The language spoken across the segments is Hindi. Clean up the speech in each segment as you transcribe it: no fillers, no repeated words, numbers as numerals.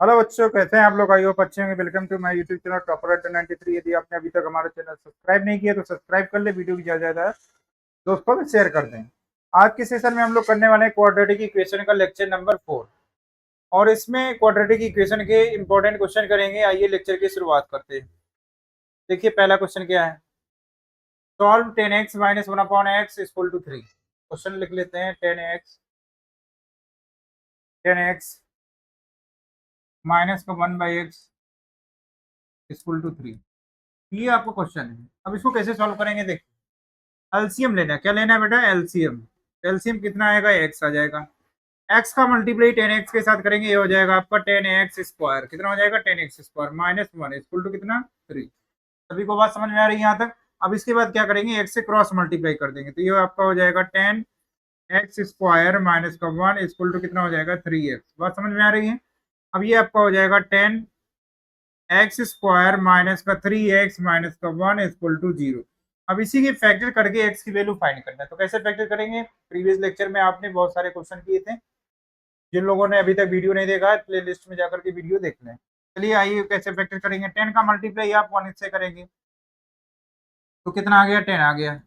हेलो बच्चों, कैसे हैं आप लोग? आई होप अच्छे होंगे। Welcome to my YouTube channel topper 93। यदि आपने अभी तक हमारा चैनल सब्सक्राइब नहीं किया तो सब्सक्राइब कर ले, वीडियो की ज़्यादा ज़्यादा दोस्तों में शेयर कर दें। आज के सेशन में हम लोग करने वाले हैं क्वाड्रेटिक इक्वेशन का लेक्चर नंबर 4। और इसमें क्वाड्रेटिक इक्वेशन के इंपॉर्टेंट क्वेश्चन करेंगे। आइए लेक्चर की शुरुआत करते हैं। देखिए पहला क्वेश्चन क्या है। Solve 10x minus 1/x equal to 3। Question लिख लेते हैं। 10x माइनस का 1/x इक्वल टू 3। ये आपको क्वेश्चन है। अब इसको कैसे सॉल्व करेंगे देखिए। एलसीएम लेना है। क्या लेना है बेटा? एलसीएम। एलसीएम कितना आएगा? एक्स आ जाएगा। एक्स का मल्टीप्लाई 10x के साथ करेंगे, ये हो जाएगा आपका 10x स्क्वायर। कितना हो जाएगा? 10x square minus 1 equal to कितना? 3। सभी को बात समझ में आ रही है यहाँ तक? अब इसके बाद क्या करेंगे? एक्स से क्रॉस मल्टीप्लाई कर देंगे, तो ये आपका हो जाएगा 10x स्क्वायर माइनस का 1 इक्वल टू कितना हो जाएगा? 3x। बात समझ में आ रही है? अब ये आपका हो जाएगा 10x स्क्वायर माइनस का 3x माइनस का 1 इक्वल टू 0। अब इसी के फैक्टर करके एक्स की वैल्यू फाइंड करना है। तो कैसे फैक्टर करेंगे? प्रीवियस लेक्चर में आपने बहुत सारे क्वेश्चन किए थे। जिन लोगों ने अभी तक वीडियो नहीं देखा है, प्ले लिस्ट में जाकर के वीडियो देख लें। चलिए आइए कैसे फैक्टर करेंगे। 10 का मल्टीप्लाई आप 1 से करेंगे तो कितना आ गया? 10 आ गया।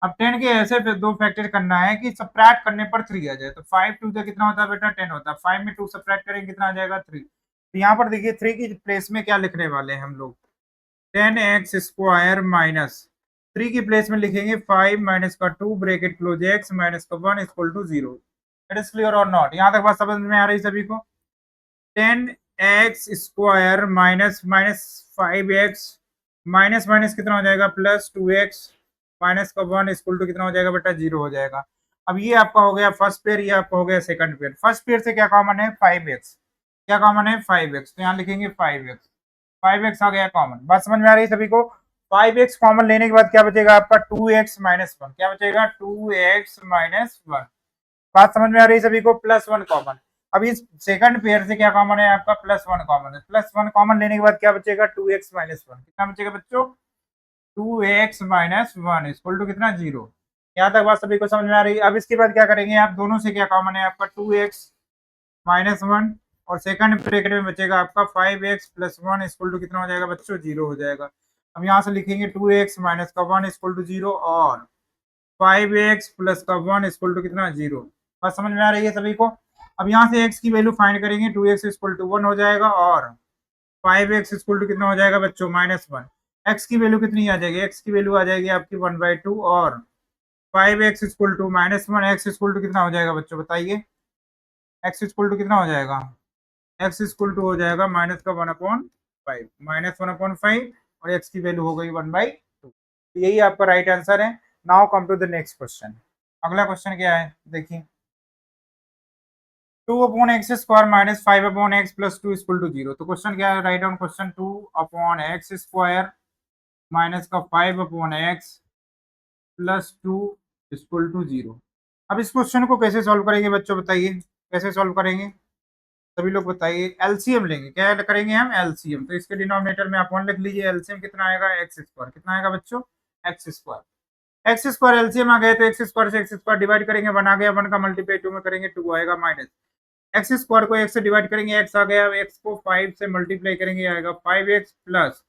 अब 10 के ऐसे दो फैक्टर करना है कि सब्ट्रैक्ट करने पर 3 आ जाए। तो 5 2 से कितना होता है बेटा? 10 होता है। 5 में 2 सब्ट्रैक्ट करेंगे, कितना आ जाएगा? 3। तो यहाँ पर देखिए 3 की प्लेस में क्या लिखने वाले हैं हम लोग? 10x स्क्वायर माइनस 3 की प्लेस में लिखेंगे 5 माइनस का 2 ब्रैकेट क्लोज x माइनस का 1 equal to 0। It is clear और नॉट? यहाँ तक बात समझ में आ रही सभी को? 10x square minus minus 5x minus minus कितना हो जाएगा? प्लस 2x माइनस का 1 इक्वल टू कितना हो जाएगा बेटा? 0 हो जाएगा। अब ये आपका हो गया फर्स्ट पेयर, ये आपका हो गया सेकंड पेयर। फर्स्ट पेयर से क्या कॉमन है? 5x। क्या कॉमन है? 5x। तो यहाँ लिखेंगे 5x। 5x आ गया कॉमन। बात समझ में आ रही है सभी को? 5x कॉमन लेने के बाद क्या बचेगा आपका? 2x minus 1। क्या बचेगा? 2x minus 1। बात समझ में आ रही है सभी को? Plus 1 common. अब इस सेकंड पेयर से क्या कॉमन है आपका? प्लस 1 कॉमन है। प्लस 1 कॉमन लेने के बाद क्या बचेगा? 2x minus 1। कितना बचेगा बच्चों? 2x माइनस 1 इक्वल टू कितना? 0। यहाँ तक बात सभी को समझ में आ रही है? अब इसके बाद क्या करेंगे आप? दोनों से क्या कॉमन है आपका? 2x माइनस 1 और सेकंड ब्रैकेट में बचेगा आपका 5x प्लस 1 इक्वल टू कितना हो जाएगा बच्चों? 0 हो जाएगा। अब यहाँ से लिखेंगे 2x माइनस का 1 इक्वल टू 0 और 5x प्लस का 1 इक्वल टू कितना? 0। बात समझ में आ रही है सभी को? अब यहाँ से x की वैल्यू फाइंड करेंगे। 2x इक्वल टू 1 हो जाएगा और 5x इक्वल टू कितना हो जाएगा बच्चों? माइनस 1। x की वैल्यू कितनी आ जाएगी? x की वैल्यू आ जाएगी आपकी 1/2 और 5x equal to minus 1। x equal to कितना हो जाएगा बच्चों बताइए? x इक्वल टू कितना हो जाएगा? x इक्वल टू हो जाएगा माइनस का 1/5। माइनस 1/5 और x की वैल्यू हो गई 1/2। यही आपका राइट आंसर है। Now come to the next question. अगला क्वेश्चन क्या है देखिए। 2/x square minus 5/x plus 2 equal to 0। तो क्वेश्चन क्या है? Write down question. 2/x square minus का 5/x प्लस 2 इक्वल टू 0। अब इस क्वेश्चन को कैसे सॉल्व करेंगे बच्चों बताइए? कैसे सॉल्व करेंगे सभी लोग बताइए? एलसीएम लेंगे। क्या करेंगे हम? एलसीएम। तो इसके डिनोमिनेटर में आप 1 लिख लीजिए। एलसीएम कितना आएगा? X square. कितना आएगा बच्चों? X square. X square LCM आ गया तो एक्स स्क्वायर से एक्स स्क्वायर डिवाइड करेंगे, 1 आ गया। 1 का मल्टीप्लाई 2 में करेंगे, 2 आएगा माइनस। एक्स स्क्वायर को एक्स से डिवाइड करेंगे, एक्स आ गया। एक्स को 5 से मल्टीप्लाई करेंगे, आएगा 5x प्लस।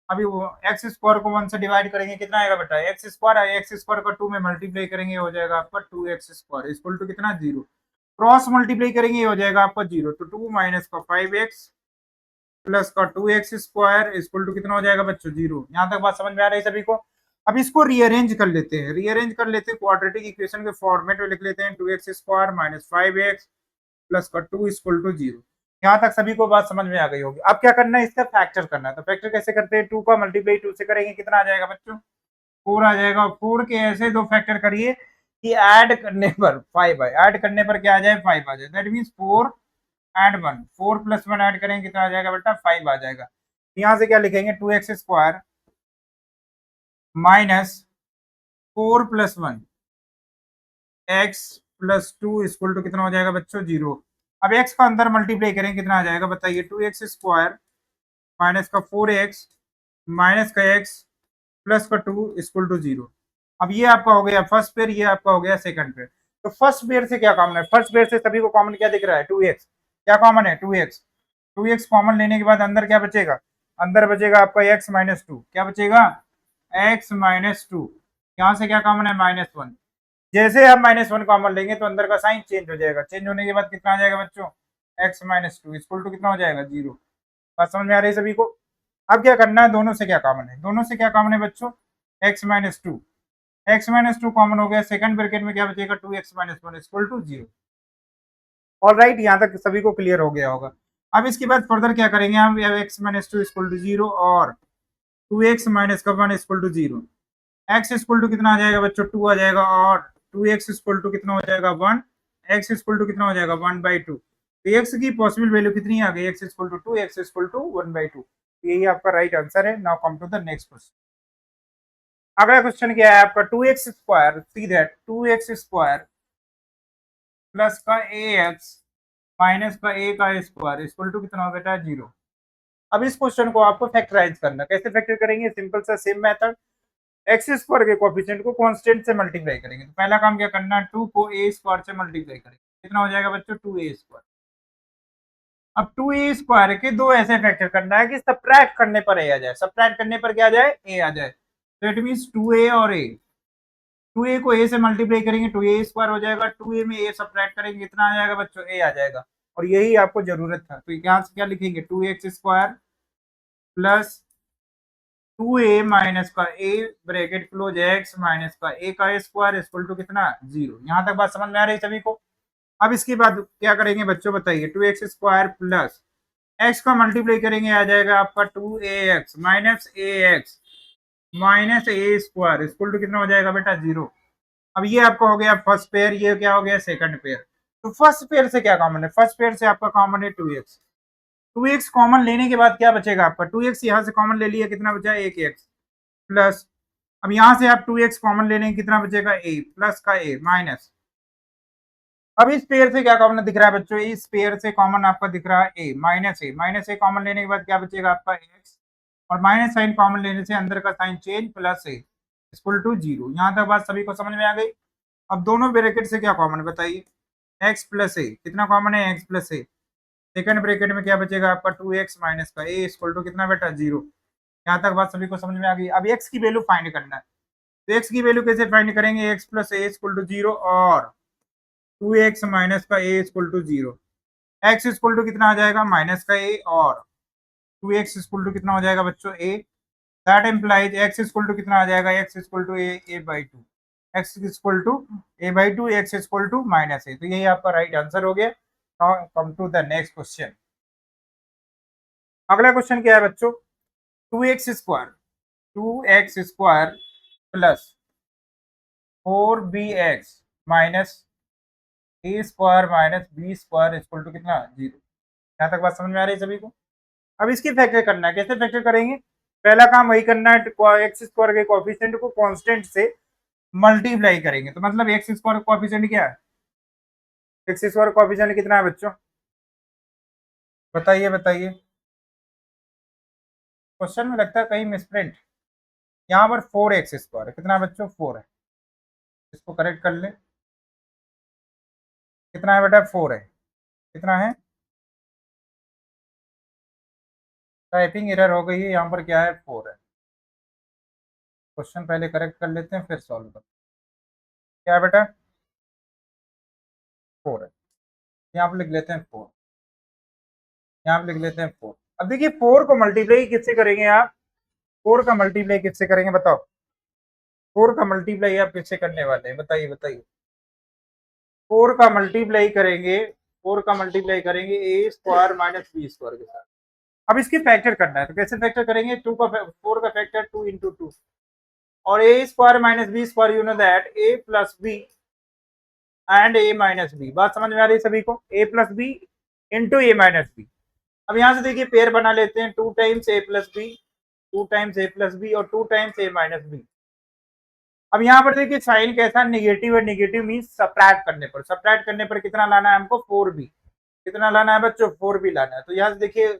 अभी वो एक्स स्क्वायर को 1 से डिवाइड करेंगे, कितना आएगा बेटा? एक्स स्क्वायर है। एक्स स्क्वायर को 2 में मल्टीप्लाई करेंगे, हो जाएगा आपका 2x स्क्वायर इक्वल टू कितना? 0। क्रॉस मल्टीप्लाई करेंगे, हो जाएगा आपका 0। तो 2 माइनस का 5x प्लस का 2x स्क्वायर इक्वल टू कितना हो जाएगा बच्चों? 0। यहाँ तक बात समझ में आ रही है सभी को? अब इसको रीअरेंज कर लेते हैं। रीअरेंज कर लेते हैं क्वाड्रेटिक इक्वेशन के फॉर्मेट में लिख लेते हैं। 2x square minus 5x plus का 2 इक्वल टू 0। यहाँ तक सभी को बात समझ में आ गई होगी। अब क्या करना है? इसका फैक्टर करना है। तो फैक्टर कैसे करते हैं? 2 का मल्टीप्लाई 2 से करेंगे, कितना आ जाएगा बच्चों? 4 आ जाएगा। 4 के ऐसे दो फैक्टर करिए कि ऐड करने पर 5 आए। ऐड करने पर क्या आ जाए? 5 आ जाए। That means 4 and 1। 4 plus 1 add करेंगे, कितना आ जाएगा बेटा? 5 आ जाएगा। यहाँ से क्या लिखेंगे? 2x square minus 4 plus 1 x plus 2 equal to कितना हो जाएगा बच्चों? 0। अब x का अंदर मल्टीप्लाई करें, कितना आ जाएगा बताइए? 2x स्क्वायर माइनस का 4x माइनस का x प्लस का 2 इक्वल टू 0। अब ये आपका हो गया फर्स्ट पेयर, ये आपका हो गया सेकंड पेयर। तो फर्स्ट पेयर से क्या कॉमन है? फर्स्ट पेयर से सभी को कॉमन क्या दिख रहा है? 2x। क्या कॉमन है? 2x। 2x कॉमन लेने के बाद अंदर क्या बचेगा, अंदर बचेगा आपका x माइनस टू, क्या बचेगा x माइनस टू, यहाँ से क्या कॉमन है -1। जैसे आप -1 कॉमन लेंगे तो अंदर का साइन चेंज हो जाएगा, चेंज होने के बाद कितना आ जाएगा बच्चों, x minus two equal to कितना हो जाएगा 0। बात समझ में आ रही है सभी को। अब क्या करना है, दोनों से क्या कॉमन है, दोनों से क्या कॉमन है बच्चों, x minus to, x minus two common हो गया, सेकंड ब्रैकेट में क्या बचेगा 2x minus one equal to 0। और राइट, यहाँ तक सभी को क्लियर हो गया होगा। अब इसके बाद फर्दर क्या करेंगे हम, x minus two equal to 0 और 2x माइनस का 1 equal to 0। x equal to कितना आ जाएगा बच्चों 2 आ जाएगा, और 2x इक्वल टू कितना हो जाएगा 1, x इक्वल टू कितना हो जाएगा 1/2। तो x की पॉसिबल वैल्यू कितनी आ गई, x equal to 2, x equal to 1/2। यही आपका राइट आंसर है। Now come to the next question. अगला क्वेश्चन क्या है आपका, 2x square, see that 2x square plus का ax माइनस का a का स्क्वायर इक्वल टू कितना हो बेटा 0। अब इस क्वेश्चन को आपको फैक्टराइज करना, कैसे फैक्टर करेंगे, सिंपल सा सेम मेथड, एक्स स्क्वायर के कोएफिशिएंट को कांस्टेंट से मल्टीप्लाई करेंगे। तो पहला काम क्या करना है, 2 को a स्क्वायर से मल्टीप्लाई करेंगे, कितना हो जाएगा बच्चों 2a स्क्वायर। अब 2a स्क्वायर के दो ऐसे फैक्टर करना है कि सब्ट्रैक्ट करने पर a आ जाए, सब्ट्रैक्ट करने पर क्या आ जाए a आ जाए। तो इट मींस 2a और a, 2a को a से मल्टीप्लाई करेंगे 2a स्क्वायर हो जाएगा, 2a में a सब्ट्रैक्ट करेंगे कितना आ जाएगा बच्चों a आ जाएगा। और यही आपको जरूरत था। तो यहाँ से क्या लिखेंगे 2x square plus 2a minus का a bracket close x minus का a का स्क्वायर इक्वल टू कितना 0। यहाँ तक बात समझ में आ रही है सभी को। अब इसके बाद क्या करेंगे बच्चों बताइए, 2x स्क्वायर प्लस x का मल्टीप्लाई करेंगे आ जाएगा आपका 2ax minus ax minus a square equal to कितना हो जाएगा बेटा 0। अब ये आपका हो गया फर्स्ट पेयर, ये क्या हो गया सेकंड पेयर। तो फर्स्ट पेयर से क्या कॉमन है, फर्स्ट पेयर से आपका कॉमन है 2x, 2x कॉमन लेने के बाद क्या बचेगा आपका 2x यहाँ से कॉमन ले लिया, कितना बचा 1x प्लस, अब यहाँ से आप 2x कॉमन ले लेंगे कितना बचेगा a प्लस का a माइनस, अब इस पेयर से क्या कॉमन दिख रहा है बच्चों, इस पेयर से कॉमन आपका दिख रहा है a minus a, minus a common लेने के बाद क्या बचेगा आपका x, और माइनस साइन कॉमन लेने से अंदर का sign change plus a equal to 0। यहाँ तक बात सभी को समझ में आ गई। अब दोनों ब्रैकेट से क्या कॉमन है बताइए, x प्लस a, कितना कॉमन है x plus a, second bracket में क्या बचेगा आपका 2x माइनस का a इक्वल टू कितना बेटा 0। यहाँ तक बात सभी को समझ में आ गई। अब x की वैल्यू फाइंड करना है, तो x की वैल्यू कैसे फाइंड करेंगे, x plus a equal to 0 और 2x माइनस का a equal to 0, x equal to कितना आ जाएगा माइनस का a और 2x इक्वल टू कितना हो जाएगा बच्चों a, that implies x equal to कितना आ जाएगा, x equal to a/2, x equal to a/2, x equal to minus a। तो यही आपका राइट आंसर हो गया। Now come to the next question. अगला क्वेश्चन क्या है बच्चों, 2x square, 2x square plus 4bx minus a square minus b square equal to कितना 0। यहाँ तक बात समझ में आ रही है सभी को। अब इसकी फैक्टर करना है, कैसे फैक्टर करेंगे, पहला काम वही करना है, एक्स स्क्वायर के कोएफिशिएंट को कांस्टेंट से मल्टीप्लाई करेंगे। तो मतलब एक्स स्क्वायर कोएफिशिएंट क्या है, एक्स स्क्वायर कोएफिशिएंट कितना है बच्चों, बताइए बताइए। क्वेश्चन में लगता है कहीं मिसप्रिंट, यहाँ पर 4x स्क्वायर है, कितना है बच्चों 4 है, इसको करेक्ट कर लें, कितना है बेटा 4 है, कितना है, टाइपिंग एरर हो गई है, यहाँ पर क्या है 4 है। क्वेश्चन पहले करेक्ट कर लेते हैं फिर सॉल्व करते हैं। क्या है बेटा 4 है, यहाँ पर लिख लेते हैं 4, यहाँ पर लिख लेते हैं 4। अब देखिए 4 को मल्टीप्लाई किससे करेंगे आप, 4 का मल्टीप्लाई किससे करेंगे बताओ, 4 का मल्टीप्लाई आप किससे करने वाले हैं बताइए बताइए। 4 का मल्टीप्लाई करेंगे, 4 का मल्टीप्लाई करेंगे a square minus b square के साथ। अब इसकी फैक्टर करना है, तो कैसे फैक्टर करेंगे, 2 का 4 का फैक्टर 2 इंटू 2 और a square minus b square, you know that a plus b and a minus b। बात समझ में आ रही है सभी को, a plus b into a minus b। अब यहाँ से देखिए पेयर बना लेते हैं, 2 times a plus b, 2 times a plus b और 2 टाइम्स a माइनस b। अब यहाँ पर देखिए साइन कैसा नेगेटिव है, नेगेटिव मीन सब्ट्रैक्ट करने पर, सब्ट्रैक्ट करने पर कितना लाना है हमको 4b, कितना लाना है बच्चों 4b लाना है। तो यहाँ से देखिए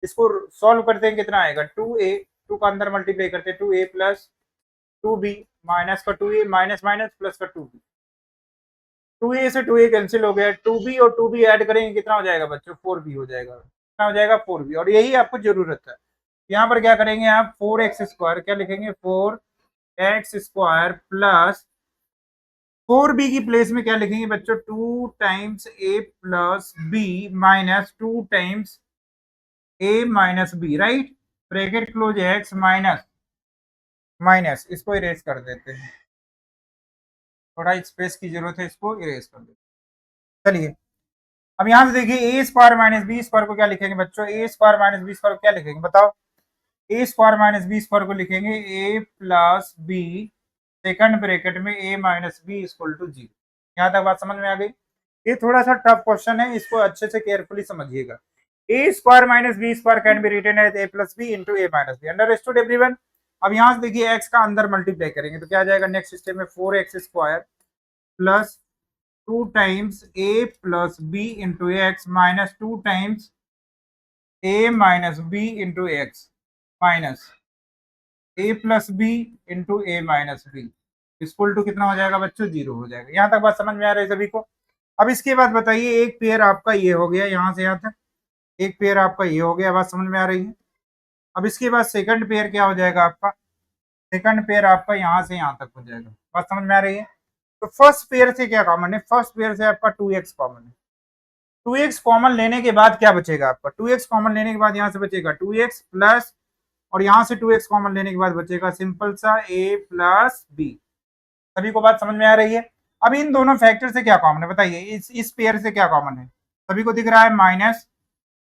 इसको सॉल्व करते हैं, कितना आएगा 2a, 2 का अंदर मल्टीप्लाई करते हैं 2a प्लस 2b माइनस का 2a माइनस माइनस प्लस का 2b, 2a से 2a कैंसिल हो गया, 2b और 2b ऐड करेंगे कितना हो जाएगा बच्चों 4b हो जाएगा। कितना हो जाएगा 4b, और यही आपको जरूरत है। यहाँ पर क्या करेंगे आप 4x², क्या लिखेंगे 4x² प्लस 4b की प्लेस में क्या लिखेंगे बच्चों 2 times a plus b minus 2 times a minus b, right. Bracket close x minus minus, इसको इरेज कर देते हैं, थोड़ा स्पेस की जरूरत है, इसको इरेज कर देते हैं। चलिए अब यहां से देखिए a² माइनस b² को क्या लिखेंगे बच्चों, a² माइनस b² को क्या लिखेंगे बताओ, a² माइनस b² को लिखेंगे a plus b second bracket में a minus b equal to 0। यहाँ तक बात समझ में आ गई। ये थोड़ा सा टफ क्वेश्चन है, इसको अच्छे से केयरफुली समझिएगा। a² minus b² can be written as a plus b into a minus b, understood everyone. अब यहाँ से देखिए x का अंदर मल्टीप्लाई करेंगे तो क्या आ जाएगा, नेक्स्ट स्टेप में 4x² plus 2 times a plus b into x minus 2 times a minus b into x minus a plus b into a minus b equal to कितना हो जाएगा बच्चों, 0 हो जाएगा। यहाँ तक बात समझ में आ रही है सभी को। अब इसके बाद बताइए, एक पेयर आपका ये हो गया यहाँ से यहाँ तक, एक पेयर आपका ये हो गया, बात समझ में आ रही है। अब इसके बाद सेकंड पेयर क्या हो जाएगा आपका, सेकंड पेयर आपका यहाँ से यहाँ तक हो जाएगा, बात समझ में आ रही है। तो फर्स्ट पेयर से क्या कॉमन है, फर्स्ट पेयर से आपका 2x कॉमन है। 2x कॉमन लेने के बाद क्या बचेगा आपका, 2x कॉमन लेने के बाद यहाँ से बचेगा 2x प्लस, और यहाँ से 2x कॉमन लेने के बाद बचेगा सिंपल सा a प्लस b। सभी को बात समझ में आ रही है। अब इन दोनों फैक्टर से क्या कॉमन है बताइए, इस पेयर से क्या कॉमन है, सभी को दिख रहा है minus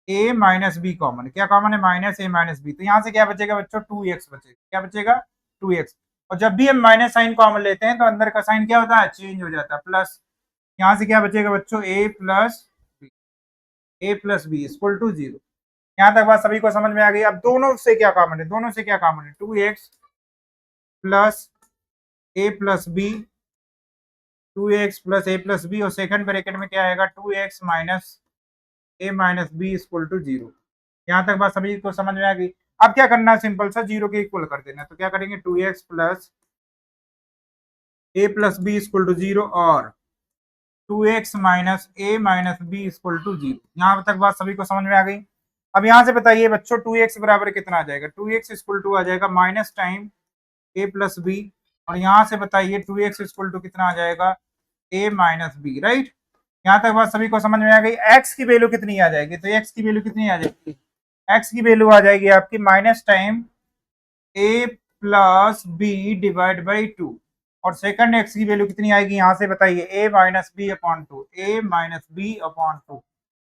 a minus B common है, क्या कॉमन है माइनस a माइनस बी। तो यहाँ से क्या बचेगा बच्चों 2x बचेगा, क्या बचेगा 2x। और जब भी हम माइनस साइन कॉमन लेते हैं तो अंदर का साइन क्या होता है, चेंज हो जाता है, प्लस। यहाँ से क्या बचेगा बच्चों a plus B equal to 0। यहाँ तक बात सभी को समझ में आ गई। अब दोनों से क्या कॉमन है, दोनों से क्या कॉमन है, 2x plus a plus B, 2x plus a plus B, और सेकंड ब्रैकेट में क्या आएगा 2x minus a minus B equal to 0। यहाँ तक बात सभी को समझ में आ गई। अब क्या करना है, सिंपल सा 0 के इक्वल कर देना है। तो क्या करेंगे 2x plus a plus B equal to 0 और 2x minus a minus B equal to 0। यहाँ तक बात सभी को समझ में आ गई। अब यहाँ से बताइए बच्चों 2x बराबर कितना आ जाएगा, 2x इक्वल टू आ जाएगा minus time a plus B, और यहाँ से बताइए 2x इक्वल टू कितना आ जाएगा a माइनस बी, राइट। यहाँ तक बात सभी को समझ में आ गई। x की वैल्यू कितनी आ जाएगी, तो x की वैल्यू कितनी आ जाएगी, x की वैल्यू आ जाएगी आपकी minus time a plus B divide by 2, और सेकंड x की वैल्यू कितनी आएगी, यहाँ से बताइए a minus B upon 2, a minus B upon 2।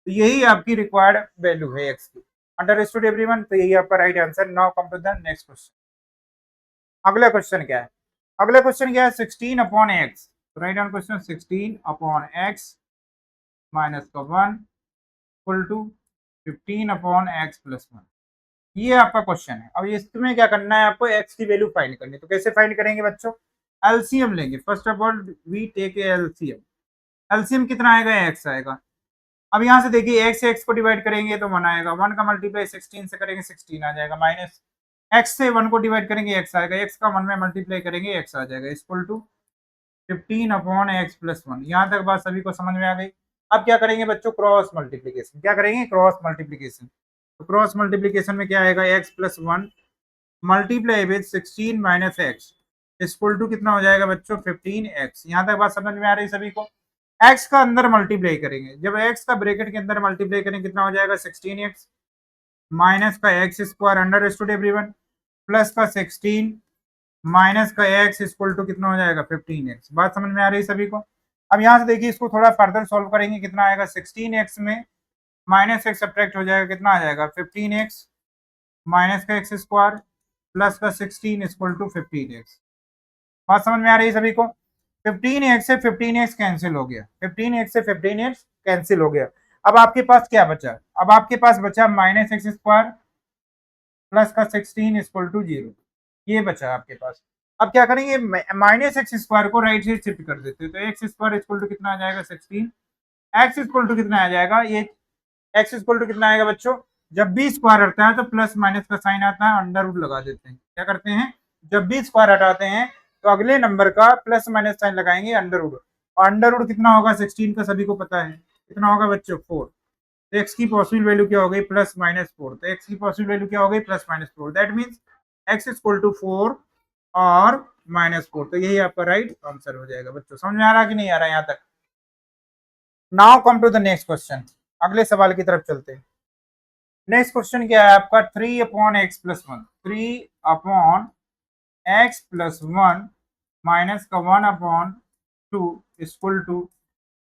तो यही आपकी रिक्वायर्ड वैल्यू है x की। अंडरस्टूड एवरीवन, तो यही आपका right answer. Now come to the next question. अगला क्वेश्चन क्या है, अगला क्वेश्चन क्या है 16 upon x। Right answer question 16 upon x minus का 1 equal to 15 upon x plus 1। ये आपका क्वेश्चन है। अब इसमें क्या करना है, आपको x की वैल्यू फाइंड करनी है। तो कैसे फाइंड करेंगे बच्चों, एलसीएम लेंगे। First of all we take LCM. LCM कितना आएगा, x आएगा। अब यहाँ से देखिए x से x को डिवाइड करेंगे तो 1 आएगा, 1 का मल्टीप्लाई 16 से करेंगे 16 आ जाएगा, माइनस x से 1 को डिवाइड करेंगे x आएगा, x का 1 में मल्टीप्लाई करेंगे x आ जाएगा, equal to 15 upon x plus 1। यहाँ तक बात सभी को समझ में आ गई। अब क्या करेंगे बच्चों, क्रॉस मल्टीप्लीकेशन। क्या करेंगे, क्रॉस मल्टीप्लीकेशन। तो क्रॉस मल्टीप्लीकेशन में क्या आएगा, x plus 1 multiply with 16 minus x equal to कितना हो जाएगा बच्चों 15x। यहाँ तक बात समझ में आ रही है सभी को। x का अंदर मल्टीप्लाई करेंगे, जब x का ब्रैकेट के अंदर मल्टीप्लाई करेंगे कितना हो जाएगा 16x माइनस का x², अंडरस्टूड एवरीवन, प्लस का 16 माइनस का x इक्वल टू कितना हो जाएगा 15x। बात समझ में आ रही है सभी को। अब यहाँ से देखिए इसको थोड़ा फर्दर सॉल्व करेंगे, कितना आएगा 16x में माइनस x सब्ट्रैक्ट हो जाएगा, कितना आ जाएगा 15x माइनस का x² प्लस का 16 इक्वल टू 15x। बात समझ में आ रही है सभी को। 15x से 15x कैंसिल हो गया, 15x से 15x कैंसिल हो गया। अब आपके पास क्या बचा, अब आपके पास बचा माइनस x² प्लस का 16 इक्वल टू 0, ये बचा आपके पास। अब क्या करेंगे, माइनस x² को राइट साइड शिफ्ट कर देते हैं, तो x² इक्वल टू कितना आ जाएगा 16, x इक्वल टू कितना आ जाएगा, ये x इक्वल टू कितना आएगा बच्चों, जब भी स्क्वायर हटता है तो प्लस माइनस का साइन आता है, अंडर रूट लगा देते हैं। क्या करते हैं, जब भी स्क्वायर हटाते हैं तो अगले नंबर का प्लस माइनस साइन लगाएंगे, अंडर रूट। और अंडर रूट कितना होगा 16 का सभी को पता है, कितना होगा बच्चों 4। तो x की पॉसिबल वैल्यू क्या हो गई +-4, तो x की पॉसिबल वैल्यू क्या हो गई +-4, that means x equal to 4 और -4, तो यही आपका राइट आंसर हो जाएगा। बच्चों समझ में आ रहा कि नहीं आ रहा यहाँ तक? Now come to the next question, अगले सवाल की तरफ चलते हैं। नेक्स्ट क्वेश्चन क्या है आपका 3/x+1, 3/x+1 माइनस का 1/2 इक्वल टू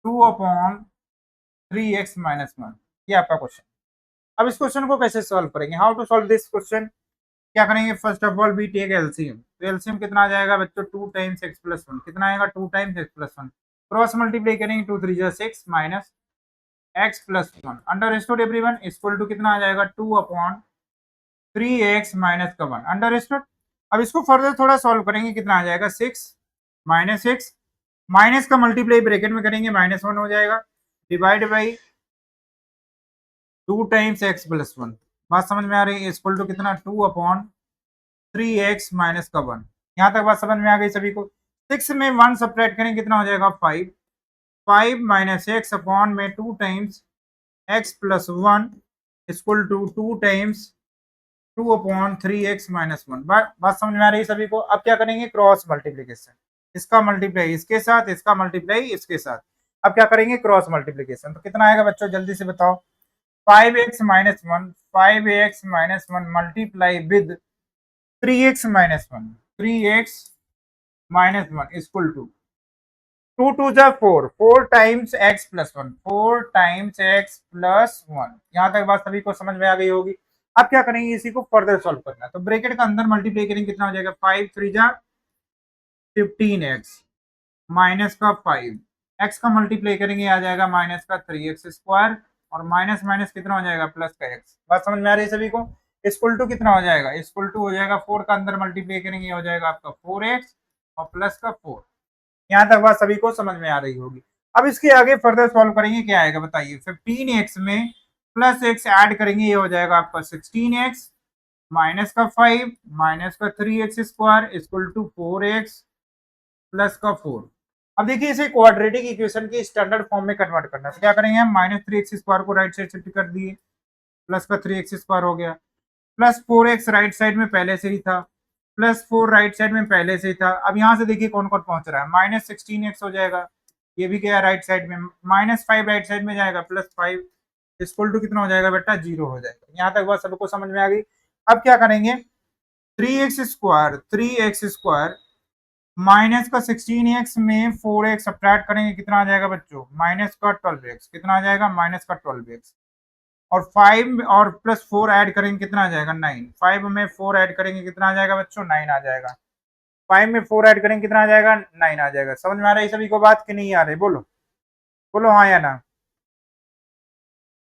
2/3x-1, ये आपका क्वेश्चन। अब इस क्वेश्चन को कैसे सॉल्व करेंगे, how to solve this question? क्या करेंगे, first of all we take LCM, तो एलसीएम कितना आ जाएगा बच्चों 2 टाइम्स x+1, कितना आएगा 2 टाइम्स x+1, क्रॉस मल्टीप्लाई करेंगे 2 3 जा 6 minus x+1 understood everyone equal to कितना आ जाएगा 2/3x-1 अंडरस्टूड। अब इसको फर्दर थोड़ा सॉल्व करेंगे, कितना आ जाएगा 6 माइनस x, माइनस का मल्टीप्लाई ब्रैकेट में करेंगे -1 हो जाएगा, डिवाइड बाई 2 टाइम्स x+1, बात समझ में आ रही है, इक्वल टू कितना 2/3x-1, यहाँ तक बात समझ में आ गई सभी को। 6 में 1 सब्ट्रैक्ट करेंगे कितना हो जाएगा 5, 5 माइनस x अपॉन में 2 times x+1 equal to 2 times 2/3x-1, बात समझ में आ रही है सभी को। अब क्या करेंगे, क्रॉस मल्टीप्लीकेशन, इसका मल्टीप्लाई इसके साथ, इसका मल्टीप्लाई इसके साथ, अब क्या करेंगे क्रॉस मल्टीप्लीकेशन, तो कितना आएगा बच्चों जल्दी से बताओ, 5x-1 5x-1 multiply with 3x-1 3x-1 equal to 2 2 जा 4, 4 टाइम्स x+1 4 टाइम्स x+1, यहाँ तक बात सभी को समझ में आ गई होगी। अब क्या करेंगे, इसी को फर्दर सॉल्व करना है, तो ब्रैकेट का अंदर मल्टीप्लाई करेंगे कितना हो जाएगा 5 3 जा 15x माइनस का 5, x का मल्टीप्लाई करेंगे आ जाएगा माइनस का 3x² और माइनस माइनस कितना हो जाएगा प्लस का x, बात समझ में आ रही है सभी को। इक्वल टू कितना हो जाएगा, इक्वल टू हो जाएगा 4 का अंदर मल्टीप्लाई करेंगे हो जाएगा आपका 4x और प्लस का 4, यहाँ तक बात सभी को समझ में आ रही होगी। अब इसके आगे फर्दर सॉल्व करेंगे, क्या आएगा बताइए, 15x में प्लस x ऐड करेंगे ये हो जाएगा आपका 16x माइनस का 5 माइनस का 3x² equal to 4x plus का 4। अब देखिए इसे क्वाड्रेटिक इक्वेशन की स्टैंडर्ड फॉर्म में कन्वर्ट करना है, तो क्या करेंगे हम -3x² को राइट साइड शिफ्ट कर दिए, प्लस का 3x² हो गया, प्लस 4x राइट साइड में पहले से ही था, प्लस 4 राइट साइड में पहले से ही था। अब यहाँ से देखिए कौन कौन पहुंच रहा है, -16x हो जाएगा, ये भी गया राइट साइड में, -5 राइट साइड में जाएगा, +5 इक्वल टू कितना हो जाएगा बेटा 0 हो जाएगा, यहाँ तक बात सबको समझ में आ गई। अब क्या करेंगे 3x² माइनस का 16x में 4x सब्ट्रैक्ट करेंगे कितना आ जाएगा बच्चों माइनस का 12x, कितना आ जाएगा माइनस का 12x, और 5 और प्लस 4 ऐड करेंगे कितना आ जाएगा 9, 5 में 4 ऐड करेंगे कितना आ जाएगा बच्चों 9 आ जाएगा, 5 में 4 ऐड करेंगे कितना आ जाएगा 9 आ जाएगा। समझ में आ रही है सभी को बात कि नहीं आ रही, बोलो बोलो हाँ या ना।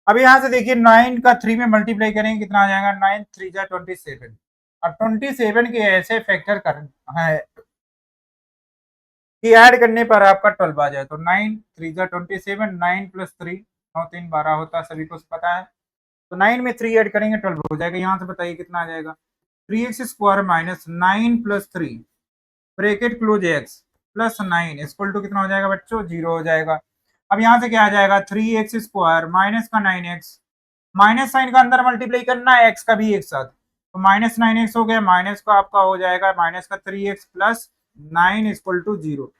अब यहाँ से देखिए 9 का 3 में मल्टीप्लाई करेंगे कितना आ जाएगा 9 3 जा 27, और 27 के ऐसे फैक्टर कर है कि ऐड करने पर आपका 12 आ जाए, तो 9 3 जा 27, 9 प्लस 3 9 3 12 होता है, सभी को पता है, तो 9 में 3 ऐड करेंगे 12 हो जाएगा। यहाँ से बताइए कितना आ जाएगा 3x² minus 9 plus 3 bracket close x plus 9 equal to कितना हो जाएगा बच्चों 0 हो जाएगा। अब यहाँ से क्या आ जाएगा 3x² माइनस का 9x, माइनस साइन का अंदर मल्टीप्लाई करना है x का भी एक साथ, तो -9x हो गया, माइनस का आपका हो जाएगा माइनस का 3x प्लस 9 इक्वल टू 0।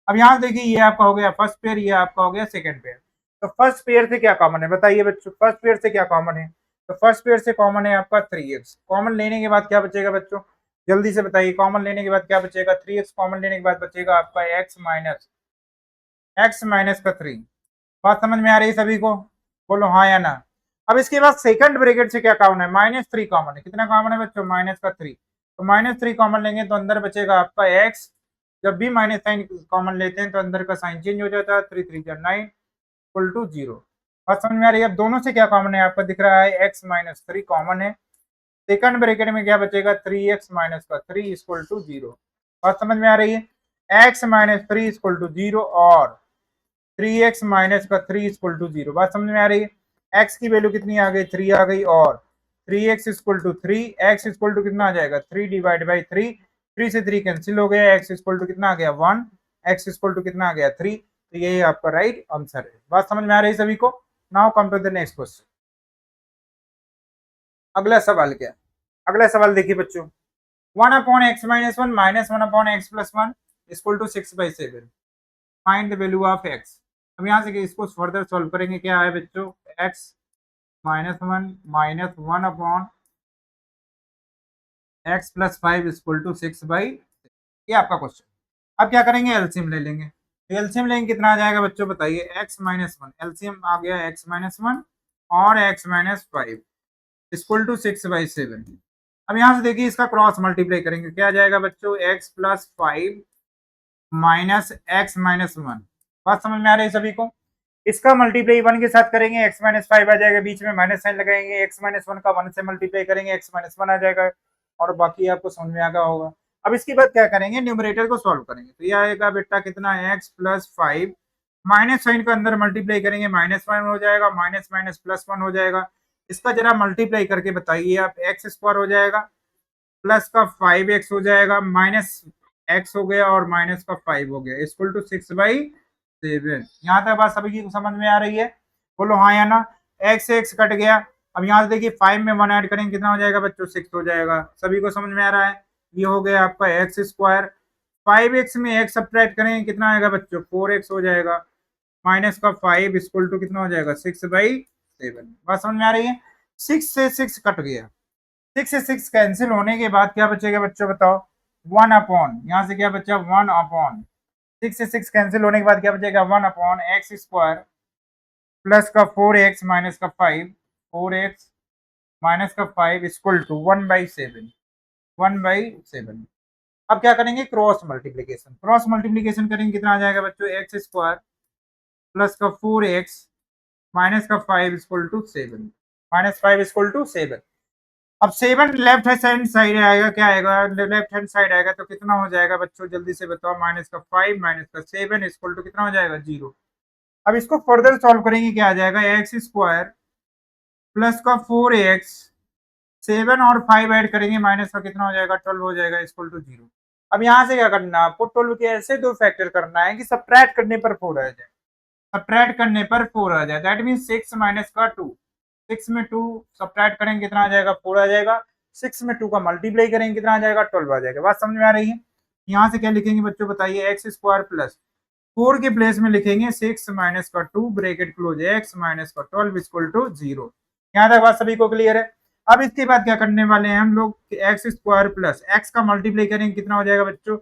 अब यहाँ से देखिए ये आपका हो गया फर्स्ट पेयर, ये आपका हो गया सेकंड पेयर, तो फर्स्ट पेयर से क्या कॉमन है बताइए बच्चों, फर्स्ट पेयर से क्या कॉमन है, तो फर्स्ट पेयर से कॉमन है आपका 3x, कॉमन लेने के बाद क्या बचेगा बच्चों जल्दी से बताइए, कॉमन लेने के बाद क्या बचेगा 3x कॉमन लेने के बाद बचेगा आपका x माइनस का 3, बात समझ में आ रही है सभी को, बोलो हाँ या ना। अब इसके बाद सेकंड ब्रैकेट से क्या कॉमन है -3 कॉमन है, कितना कॉमन है बच्चों माइनस का 3, तो -3 कॉमन लेंगे तो अंदर बचेगा आपका x, जब भी माइनस साइन कॉमन लेते हैं तो अंदर का साइन चेंज हो जाता है, 3 3 9 इक्वल टू 0, बात समझ में आ रही है। अब दोनों से क्या कॉमन है आपका दिख रहा है x माइनस 3 कॉमन है, सेकंड ब्रैकेट में क्या बचेगा 3x माइनस का 3 इक्वल टू 0, बात समझ में आ रही है, x माइनस 3 इक्वल टू 0 और 3x माइनस का 3 इक्वल टू 0, बात समझ में आ रही है। x की वैल्यू कितनी आ गई 3 आ गई, और 3x equal to 3, x equal to कितना आ जाएगा 3 डिवाइड बाई 3, 3 से 3 कैंसिल हो गया, x इक्वल टू कितना आ गया 1, x इक्वल टू कितना आ गया 3, तो ये आपका राइट आंसर है, बात समझ में आ रही है सभी को। Now come to the next question. अगला सवाल क्या है? अगला सवाल देखिए बच्चों, 1/x-1 minus 1/x+1 equal to 6/7, find the value of x। अब यहाँ से इसको फर्दर सॉल्व करेंगे, क्या है बच्चों, x-1 minus 1/x+5 equal to 6/, ये आपका क्वेश्चन। अब क्या करेंगे, एलसीएम ले लेंगे। तो एलसीएम लेंगे कितना आ जाएगा बच्चों बताइए, x-1, एलसीएम आ गया x-1 और x-5 इक्वल टू 6/7। अब यहाँ से देखिए इसका क्रॉस मल्टीप्लाई करेंगे, क्या आ जाएगा बच्चों, x+5 माइनस x-1। बात समझ में आ रही है सभी को? इसका मल्टीप्लाई 1 के साथ करेंगे, x-5 आ जाएगा, बीच में माइनस साइन लगाएंगे, x-1 का 1 से मल्टीप्लाई करेंगे, x-1 आ जाएगा, और बाकी आपको समझ में आ गया होगा। अब इसके बाद क्या करेंगे, न्यूमरेटर को सॉल्व करेंगे। तो ये आएगा बेटा कितना, x+5 माइनस साइन को अंदर मल्टीप्लाई करेंगे, -1 हो जाएगा, माइनस माइनस +1 हो जाएगा। इसका जरा मल्टीप्लाई करके बताइए आप, x² हो जाएगा, प्लस का 5x हो जाएगा, माइनस x हो गया और माइनस का 5 हो गया, इक्वल टू 6/7। यहाँ तक बात सभी की समझ में आ रही है? बोलो हाँ या ना। x से x कट गया। अब यहाँ से देखिए 5 में 1 ऐड करेंगे, कितना हो जाएगा बच्चों, 6 हो जाएगा। सभी को समझ में आ रहा है? ये हो गया आपका x²। 5x में x सब्ट्रैक्ट करेंगे, कितना आएगा बच्चों, 4x हो जाएगा, माइनस का 5 इक्वल टू कितना हो जाएगा, 6/7। बात समझ में आ रही है? 6 से 6 कट गया, 6 से 6 कैंसिल होने के बाद क्या बचेगा बच्चों बताओ, 1 अपॉन, यहाँ से क्या बचा, 1 अपॉन, 6 से 6 कैंसिल होने के बाद क्या बचेगा, 1 अपॉन x² प्लस का 4x माइनस का 5, 4x माइनस का 5 इक्वल टू 1/7, 1/7। अब क्या करेंगे, क्रॉस मल्टीप्लीकेशन। क्रॉस मल्टीप्लीकेशन करेंगे, कितना आ जाएगा बच्चों, x² प्लस का 4x माइनस का 5 इक्वल टू 7, -5 इक्वल टू 7। अब 7 लेफ्ट हैंड साइड आएगा, क्या आएगा, लेफ्ट हैंड साइड आएगा तो कितना हो जाएगा बच्चों, जल्दी से बताओ, माइनस का 5 माइनस का 7 इक्वल टू कितना हो जाएगा, 0। अब इसको फर्दर सॉल्व करेंगे, क्या आ जाएगा, x² प्लस का 4x, 7 और 5 ऐड करेंगे, माइनस का कितना हो जाएगा, 12 हो जाएगा, इक्वल टू 0। अब यहाँ से क्या करना है आपको, 12 के ऐसे दो फैक्टर करना है कि सब्ट्रैक्ट करने पर 4 आ जाए, सब्ट्रैक्ट करने पर 4 आ जाए, दैट मीन 6 माइनस का 2, 6 में 2 सब्ट्रैक्ट करेंगे, कितना आ जाएगा, 4 आ जाएगा। 6 में 2 का मल्टीप्लाई करेंगे, कितना आ जाएगा, 12 आ जाएगा। बात समझ में आ रही है? यहाँ से क्या लिखेंगे बच्चों बताइए, x² प्लस 4 के प्लेस में लिखेंगे 6 माइनस का 2 ब्रैकेट क्लोज, x माइनस का 12 इक्वल टू 0। यहाँ तक बात सभी को क्लियर है? अब इसके बाद क्या करने वाले हैं हम लोग, x² प्लस x का मल्टीप्लाई करेंगे, कितना हो जाएगा बच्चों,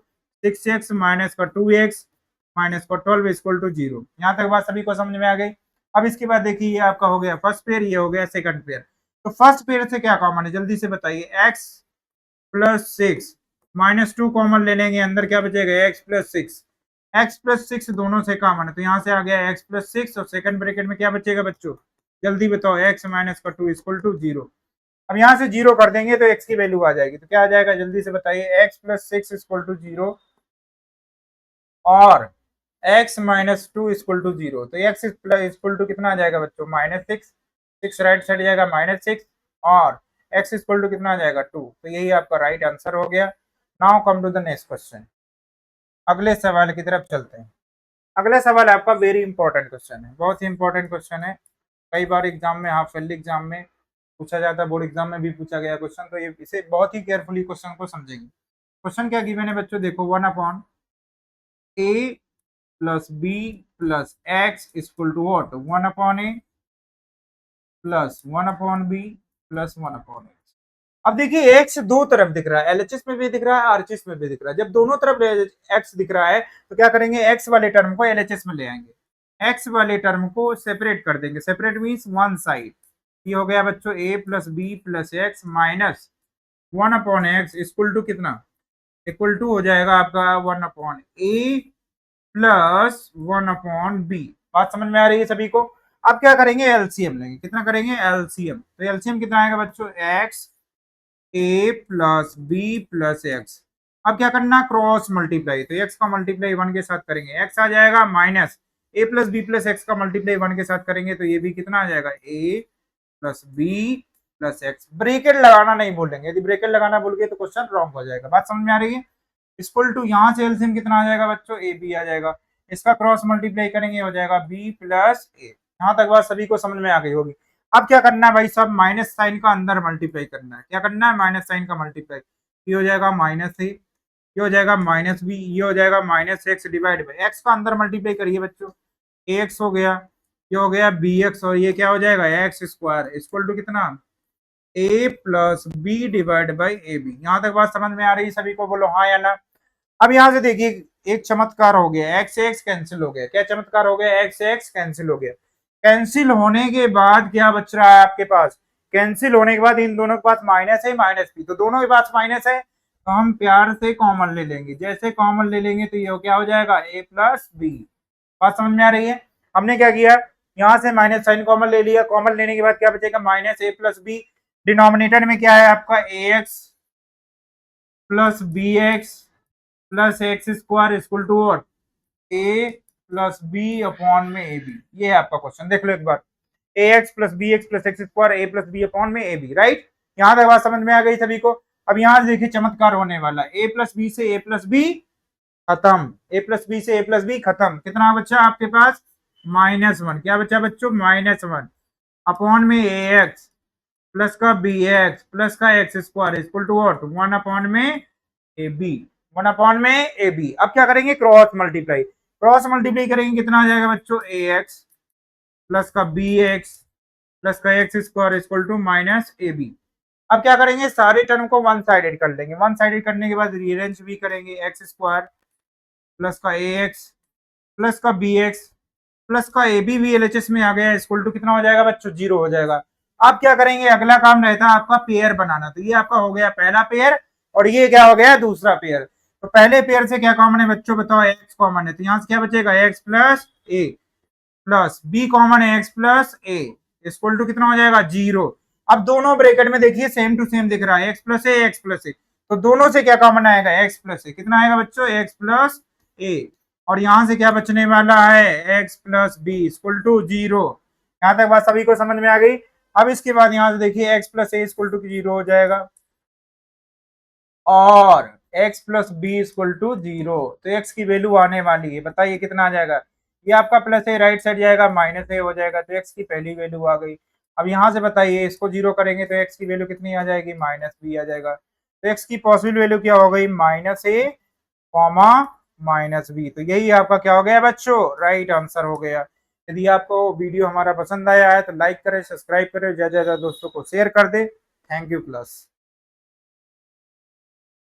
6x माइनस का 2x माइनस का 12 इक्वल टू 0। यहाँ तक बात सभी को समझ में आ गई? अब इसके बाद देखिए ये आपका हो गया फर्स्ट पेयर, ये हो गया सेकंड पेयर। तो फर्स्ट पेयर से क्या कॉमन है, जल्दी से बताइए, x+6 -2 कॉमन ले लेंगे, अंदर क्या बचेगा, x+6, x+6 दोनों से कॉमन है, तो यहाँ से आ गया x+6 और सेकंड ब्रैकेट में क्या बचेगा बच्चों, जल्दी बताओ, x माइनस का 2 इक्वल टू 0। अब यहाँ से 0 कर देंगे तो x की वैल्यू आ जाएगी, तो क्या आ जाएगा, जल्दी से बताइए, x+6 इक्वल टू 0 और x माइनस 2 इक्वल टू 0। तो x इक्वल टू कितना आ जाएगा बच्चों, -6, 6 राइट साइड जाएगा -6 और x इक्वल टू कितना आ जाएगा, 2। तो यही आपका राइट आंसर हो गया। Now come to the next question, अगले सवाल की तरफ चलते हैं। अगला सवाल आपका वेरी इंपॉर्टेंट क्वेश्चन है, बहुत ही इंपॉर्टेंट क्वेश्चन है, कई बार एग्जाम में, हाफ ईयरली एग्जाम में पूछा जाता है, बोर्ड एग्जाम में भी पूछा गया क्वेश्चन, तो ये इसे बहुत ही केयरफुली क्वेश्चन को समझेंगे। क्वेश्चन क्या गिवन है बच्चों, देखो, 1 upon a plus b plus x equal to what, 1 upon a plus 1 upon b plus 1 upon x। अब देखिए x दो तरफ दिख रहा है, एलएचएस में भी दिख रहा है, आरएचएस में भी दिख रहा है। जब दोनों तरफ x दिख रहा है तो क्या करेंगे, x वाले टर्म को एलएचएस में ले आएंगे, x वाले टर्म को सेपरेट कर देंगे, सेपरेट मीन्स वन साइड। ये हो गया बच्चों a plus B plus X minus 1 upon X equal to कितना, इक्वल टू हो जाएगा आपका 1 upon a plus 1 upon B. बात समझ में आ रही है सभी को? अब क्या करेंगे, एलसीएम लेंगे, कितना करेंगे, एलसीएम। तो एलसीएम कितना आएगा बच्चों, एक्स ए प्लस बी प्लस एक्स। अब क्या करना, क्रॉस मल्टीप्लाई, तो एक्स का मल्टीप्लाई 1 के साथ करेंगे, एक्स आ जाएगा, minus a plus B plus x का मल्टीप्लाई 1 के साथ करेंगे, तो ये भी कितना आ जाएगा, a plus B plus x. Bracket लगाना नहीं भूलेंगे, यदि ब्रेकेट लगाना भूल गए तो क्वेश्चन रॉन्ग हो जाएगा। बात समझ में आ रही है? इक्वल टू, यहाँ से एलसीएम कितना आ जाएगा बच्चों, ए बी आ जाएगा, इसका क्रॉस मल्टीप्लाई करेंगे, हो जाएगा बी प्लस ए। यहाँ तक बात सभी को समझ में आ गई होगी। अब क्या करना है भाई साहब, माइनस साइन का अंदर मल्टीप्लाई करना है। क्या करना है, माइनस साइन का मल्टीप्लाई। ये हो जाएगा माइनस ए, ये हो जाएगा माइनस बी, ये हो जाएगा minus x divide by x का अंदर मल्टीप्लाई करिए बच्चों, एक्स हो गया, ये हो गया बी एक्स, और ये क्या हो जाएगा एक्स स्क्वायर इक्वल टू कितना, a plus B divide by a b. यहां तक बात समझ में आ रही है सभी को, बोलो हाँ या ना। अब यहां से देखिए एक चमत्कार हो गया, एक्स एक्स कैंसिल हो गया। क्या चमत्कार हो गया, एक्स एक्स कैंसिल हो गया। कैंसिल होने के बाद क्या बच रहा है आपके पास, कैंसिल होने के बाद इन दोनों के पास माइनस है माइनस बी, तो दोनों के पास माइनस है, तो हम प्यार से कॉमन ले लेंगे। जैसे कॉमन ले लेंगे तो ये क्या हो जाएगा, ए प्लस बी। बात समझ में आ रही है। हमने क्या किया, यहाँ से माइनस साइन कॉमन ले लिया, कॉमन लेने के बाद क्या बचेगा, minus a plus b. Denominator में क्या है आपका, a x plus b x plus x square equal to what, a plus b upon में ए बी। ये है आपका क्वेश्चन, देख लो एक बार, a x plus b x plus x square a plus b upon में ए बी, राइट। यहाँ तक बात समझ में आ गई सभी को। अब यहाँ से देखिए चमत्कार होने वाला, ए प्लस बी से ए प्लस बी खत्म, ए प्लस बी से ए प्लस बी खत्म। कितना बच्चा आपके पास, माइनस वन। क्या बच्चा बच्चों, माइनस वन अपॉन में ए एक्स प्लस का बी एक्स प्लस का X square equal to what, one upon में ए बी, वन अपॉन में ए बी। अब क्या करेंगे, क्रॉस मल्टीप्लाई। क्रॉस मल्टीप्लाई करेंगे, कितना आ जाएगा बच्चों, ए एक्स प्लस का बी एक्स प्लस का X square equal to minus A B. अब क्या करेंगे, सारे टर्म को वन साइडेड कर लेंगे। वन साइडेड करने के बाद रीअरेंज भी करेंगे, एक्स स्क्वायर प्लस का ए एक्स प्लस का बी एक्स प्लस का ए बी भी एलएचएस में आ गया, इक्वल टू कितना हो जाएगा बच्चों, जीरो हो जाएगा। अब क्या करेंगे, अगला काम रहता है आपका पेयर बनाना। तो ये आपका हो गया पहला पेयर, और ये क्या हो गया, दूसरा पेयर। तो पहले पेयर से क्या कॉमन है बच्चों, बताओ, एक्स कॉमन है, तो यहाँ से क्या बचेगा, X plus A plus B common है, X plus A equal to कितना हो जाएगा, जीरो। अब दोनों ब्रैकेट में देखिए सेम टू सेम दिख रहा है, एक्स प्लस ए एक्स प्लस ए, तो दोनों से क्या कॉमन आएगा, एक्स प्लस ए। कितना आएगा बच्चों, एक्स प्लस ए, और यहां से क्या बचने वाला है, X plus B equal to zero. यहां तक बात सभी को समझ में आ गई। अब इसके बाद यहां से देखिए X plus A equal to zero हो जाएगा, और x plus B equal to zero. तो x की वैल्यू आने वाली है, बताइए कितना आ जाएगा, ये आपका प्लस ए राइट साइड जाएगा, माइनस ए हो जाएगा, तो x की पहली वैल्यू आ गई। अब यहाँ से बताइए इसको जीरो करेंगे तो x की वैल्यू कितनी आ जाएगी, माइनस बी आ जाएगा। तो x की पॉसिबल वैल्यू क्या हो गई, माइनस ए कॉमा माइनस बी। तो यही आपका क्या हो गया बच्चों, राइट आंसर हो गया। यदि आपको वीडियो हमारा पसंद आया है तो लाइक करें, सब्सक्राइब करें, ज्यादा से ज्यादा दोस्तों को शेयर कर दे। Thank you class.